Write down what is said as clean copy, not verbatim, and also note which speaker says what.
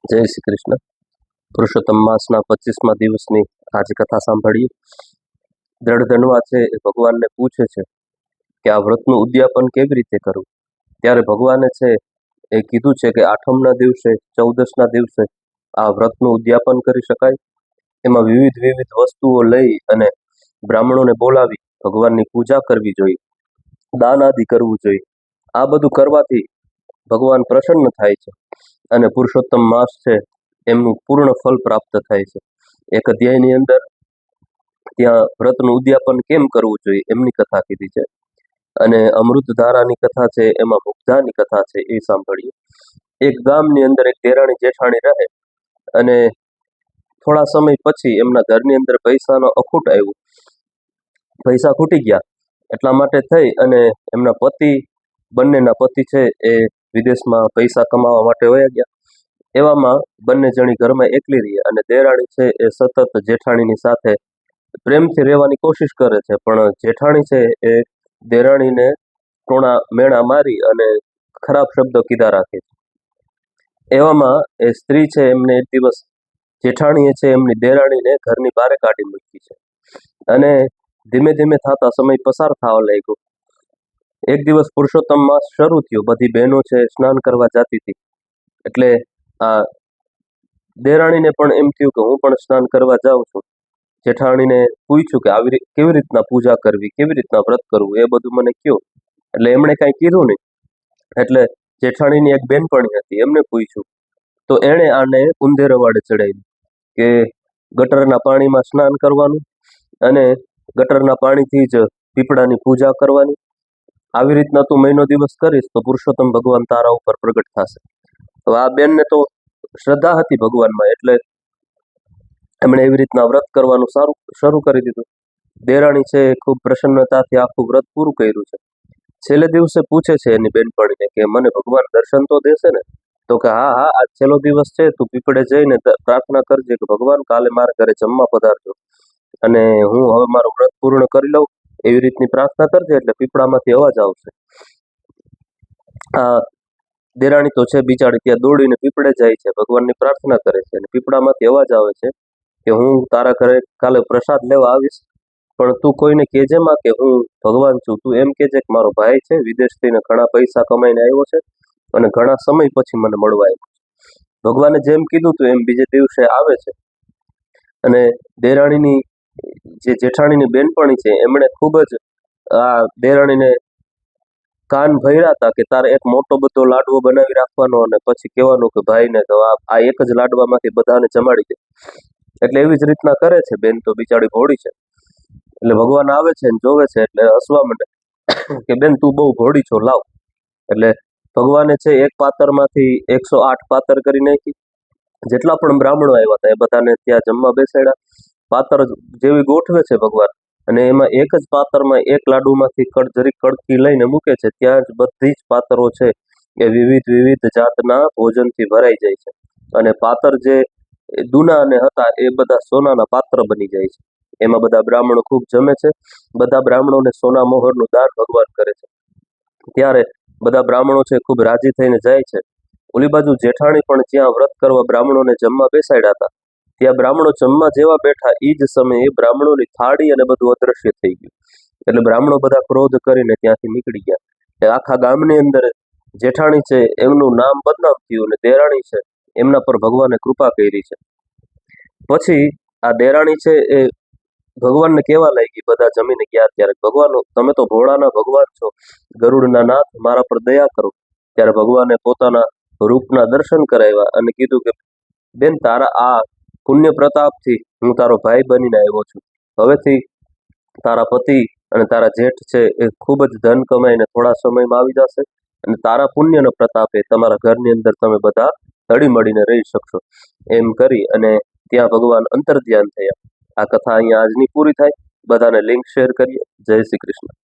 Speaker 1: જય શ્રી કૃષ્ણ. પુરુષોત્તમ માસના 25મા દિવસની આજે કથા સાંભળીએ. દ્રઢ ધનવા છે એ ભગવાનને પૂછે છે કે આ વ્રતનું ઉદ્યાપન કેવી રીતે કરવું. ત્યારે ભગવાને છે એ કીધું છે કે 8મના દિવસે 14ના દિવસે આ વ્રતનું ઉદ્યાપન કરી શકાય. એમાં વિવિધ વિવિધ વસ્તુઓ લઈ અને બ્રાહ્મણોને બોલાવી ભગવાનની પૂજા કરવી જોઈએ, દાન આદિ કરવું જોઈએ. આ બધું કરવાથી ભગવાન પ્રસન્ન થાય છે અને પુરુષોત્તમ માસ છે એમનું પૂર્ણ ફળ પ્રાપ્ત થાય છે. એક અધ્યાયની અંદર ત્યાં વ્રતનું ઉદ્યાપન કેમ કરવું જોઈએ એમની કથા કીધી છે અને અમૃત ધારાની કથા છે, એમાં મુગ્ધાની કથા છે એ સાંભળીએ. એક ગામની અંદર એક દેરાણી જેઠાણી રહે અને થોડા સમય પછી એમના ઘરની અંદર પૈસાનો અખૂટ આવ્યું, પૈસા ખૂટી ગયા. એટલા માટે થઈ અને એમના બંનેના પતિ છે એ વિદેશમાં પૈસા કમાવા માટે વયા ગયા. એવામાં બંને જણી ઘરમાં એકલી રહી અને દેરાણી છે એ સતત જેઠાણીની સાથે પ્રેમથી રહેવાની કોશિશ કરે છે, પણ જેઠાણી છે એ દેરાણીને ટોણા મેણા મારી અને ખરાબ શબ્દો કીધા રાખે છે. એવામાં એ સ્ત્રી છે એમને એક દિવસ જેઠાણીએ છે એમની દેરાણીને ઘરની બહાર કાઢી મૂકી છે અને ધીમે ધીમે થતા સમય પસાર થવા લાગ્યો. એક દિવસ પુરુષોત્તમ માસ શરૂ થયો, બધી બહેનો છે સ્નાન કરવા જતી હતી. એટલે આ દેરાણીને પણ એમ થયું કે હું પણ સ્નાન કરવા જાઉં છું. જેઠાણીને પૂછ્યું કે કેવી રીતના પૂજા કરવી, કેવી રીતના વ્રત કરવું, એ બધું મને કહો. એટલે એમણે કાંઈ કીધું નહીં. એટલે જેઠાણીની એક બેનપણી હતી, એમને પૂછ્યું તો એણે આને ઊંધે રવાડે ચડાવી કે ગટરના પાણીમાં સ્નાન કરવાનું અને ગટરના પાણીથી જ પીપળાની પૂજા કરવાની. આવી રીતના તું મહિનો દિવસ કરીશ તો પુરુષોત્તમ ભગવાન તારા ઉપર પ્રગટ થશે. હવે આ બેનને તો શ્રદ્ધા હતી ભગવાનમાં, એટલે એમણે એવી રીતના વ્રત કરવાનું શરૂ કરી દીધું. દેરાણી છે ખૂબ પ્રસન્નતાથી આખું વ્રત પૂરું કર્યું છે. છેલ્લે દિવસે પૂછે છે એની બેનપણીને કે મને ભગવાન દર્શન તો દેશે ને? તો કે હા હા, આજ છેલ્લો દિવસ છે, તું પીપળે જઈને પ્રાર્થના કરજે કે ભગવાન કાલે મારા ઘરે જમવા પધારજો અને હું હવે મારું વ્રત પૂર્ણ કરી લઉં, એવી રીતની પ્રાર્થના કરજે એટલે પીપળામાંથી અવાજ આવશે. આ દેરાણી તો છે બિચારી ત્યાં દોડીને પીપળે જાય છે, ભગવાનની પ્રાર્થના કરે છે અને પીપળામાંથી અવાજ આવે છે કે હું તારા ઘરે કાલે પ્રસાદ લેવા આવીશ, પણ તું કોઈને કહેજે માં કે હું ભગવાન છું. તું એમ કહેજે કે મારો ભાઈ છે, વિદેશથી ઘણા પૈસા કમાઈને આવ્યો છે અને ઘણા સમય પછી મને મળવા આવ્યો છે. ભગવાને જેમ કીધું તું એમ બીજે દિવસે આવે છે અને દેરાણીની જે જેઠાણીની બેનપણી છે એમણે ખૂબ જ આ દેરાણીને કાન ભર્યા હતા કે તારે એક મોટો બધો લાડવો બનાવી રાખવાનો અને પછી કહેવાનું કે ભાઈને તો આ એક જ લાડવામાંથી બધાને જમાડી દે. એટલે એવી જ રીતના કરે છે. બેન તો બિચારી ભોળી છે. એટલે ભગવાન આવે છે ને જોવે છે એટલે હસવા માંડે કે બેન તું બહુ ભોળી છો, લાવ. એટલે ભગવાને છે એક પાતરમાંથી 108 પાતર કરી નાખી. જેટલા પણ બ્રાહ્મણો આવ્યા હતા એ બધાને ત્યાં જમવા બેસાડ્યા. પાતર જેવી ગોઠવે છે ભગવાન અને એમાં એક જ પાતરમાં એક લાડુમાંથી જરીક કડકી લઈને મૂકે છે, ત્યાં જ બધી જ પાતરો છે એ વિવિધ જાતના ભોજનથી ભરાઈ જાય છે અને પાતર જે દૂના અને હતા એ બધા સોનાના પાત્ર બની જાય છે. એમાં બધા બ્રાહ્મણો ખૂબ જમે છે. બધા બ્રાહ્મણોને સોના મોહરનું દાન ભગવાન કરે છે. ત્યારે બધા બ્રાહ્મણો છે ખૂબ રાજી થઈને જાય છે. ઓલી બાજુ જેઠાણી પણ જ્યાં વ્રત કરવા બ્રાહ્મણોને જમવા બેસાડ્યા હતા ત્યાં બ્રાહ્મણો જમવા જેવા બેઠા એ જ સમયે બ્રાહ્મણોની થાળી અને બધું અદ્રશ્ય થઈ ગયું. એટલે બ્રાહ્મણો બધા ક્રોધ કરીને ત્યાંથી નીકળી ગયા. આખા ગામની અંદર જેઠાણી છે એમનું નામ બદનામ થયું અને દેરાણી છે એમના પર ભગવાને કૃપા કરી છે. પછી આ દેરાણી છે એ ભગવાનને કહેવા લાગી, બધા જમીને ગયા ત્યારે, ભગવાન તમે તો ભોળાના ભગવાન છો, ગરુડના નાથ, મારા પર દયા કરો. ત્યારે ભગવાને પોતાના રૂપના દર્શન કરાવ્યા અને કીધું કે બેન તારા આ પુણ્ય પ્રતાપથી હું તારો ભાઈ બનીને આવ્યો છું. હવેથી તારા પતિ અને તારા જેઠ છે એ ખૂબ જ ધન કમાઈને થોડા સમયમાં આવી જશે અને તારા પુણ્યના પ્રતાપે તમારા ઘરની અંદર તમે બધા હળી મળીને રહી શકશો. એમ કરી અને ત્યાં ભગવાન અંતર્ધ્યાન થયા. આ કથા અહીંયા આજની પૂરી થાય. બધાને લિંક શેર કરીએ. જય શ્રી કૃષ્ણ.